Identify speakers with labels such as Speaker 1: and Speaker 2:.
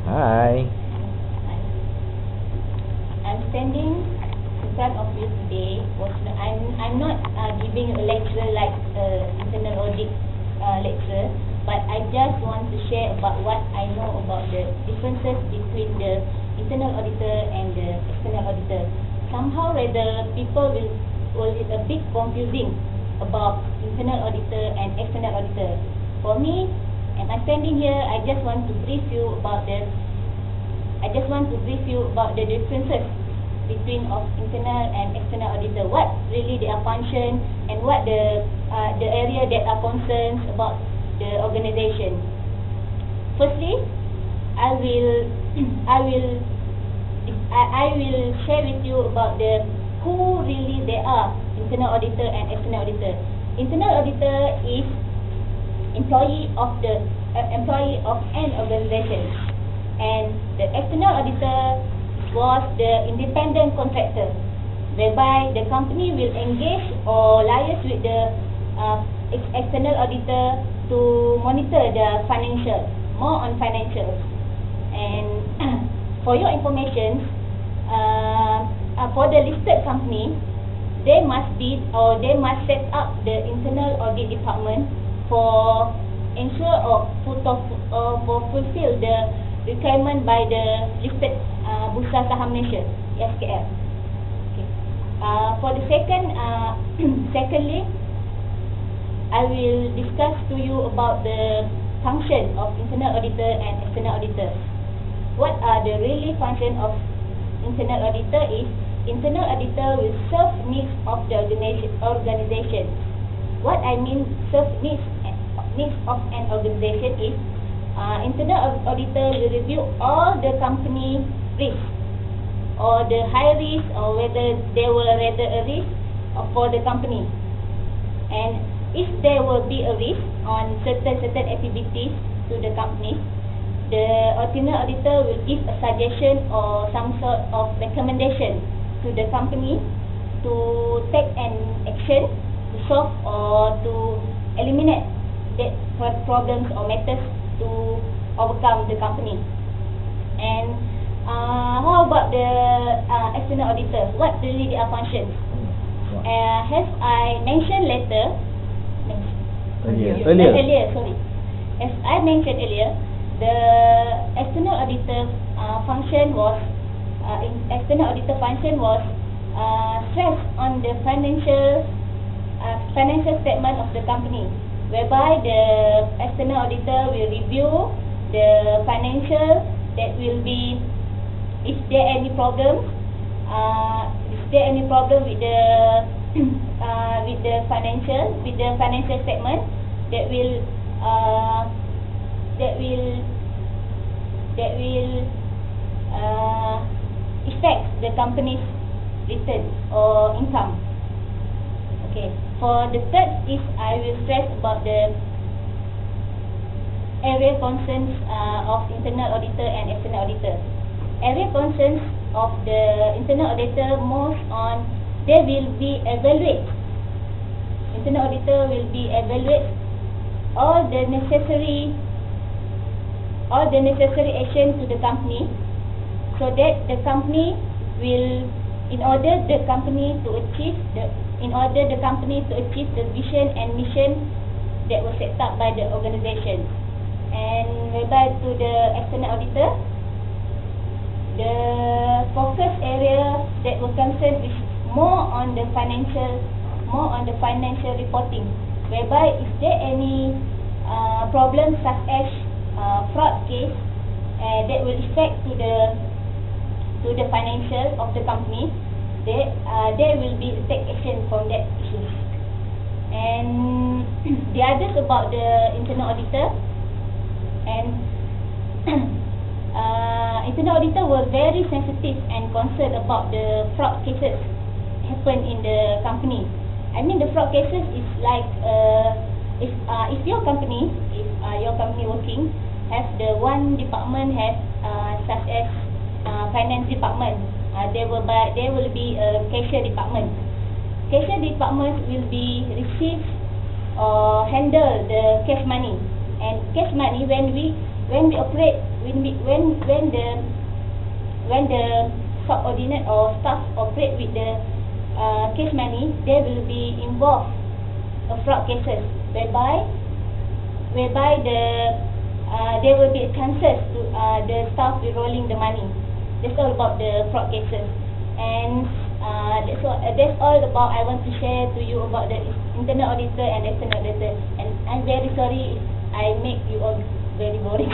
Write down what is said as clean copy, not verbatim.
Speaker 1: Hi.
Speaker 2: I'm standing in front of you today. I'm not giving a lecture like internal audit lecture, but I just want to share about what I know about the differences between the internal auditor and the external auditor. Somehow rather people will a bit confusing about internal auditor and external auditor. For me, and I'm standing here, I just want to brief you about the differences between of internal and external auditor. What really their function and what the area that are concerns about the organization. Firstly, I will share with you about who really they are, internal auditor and external auditor. Internal auditor is employee of an organization, and the external auditor was the independent contractor, whereby the company will engage or liaise with the external auditor to monitor the financial, more on financials. And for your information, for the listed company, they must set up the internal audit department for ensure or for fulfill the requirement by the listed Bursa Saham Malaysia, SKF. Okay. For the secondly, I will discuss to you about the function of internal auditor and external auditor. What are the really function of internal auditor is, internal auditor will serve needs of the organization. What I mean serve needs of an organization is, internal auditor will review all the company risk or the high risk, or whether there were rather a risk for the company, and if there will be a risk on certain activities to the company, the internal auditor will give a suggestion or some sort of recommendation to the company to take an action to solve or to eliminate that problems or methods to overcome the company. And how about the external auditor? What really their functions? As I mentioned earlier, sorry. As I mentioned earlier, the external auditor function was stressed on the financial statement of the company, whereby the external auditor will review the financial that will be, is there any problem with the financial statement that will affect the company's return or income. Okay. For the third is, I will stress about the area concerns of internal auditor and external auditor. Area concerns of the internal auditor most on, they will be evaluate. Internal auditor will be evaluate all the necessary action to the company, so that the company will, in order the company to achieve the vision and mission that was set up by the organization. And whereby to the external auditor, the focus area that was concerned is more on the financial reporting, whereby is there any problems such as fraud case that will affect to the financial of the company, there will be take action from that issue. And the others about the internal auditor, and internal auditor were very sensitive and concerned about the fraud cases happen in the company. I mean, the fraud cases is like if your company working has the one department has such as finance department, there will be a cashier department. Cashier department will be receive or handle the cash money, and cash money when we operate when the subordinate or staff operate with the case money, they will be involved fraud cases whereby there will be chances to the staff be rolling the money. That's all about the fraud cases, and that's all about I want to share to you about the internal auditor and external auditor. And I'm very sorry if I make you all very boring.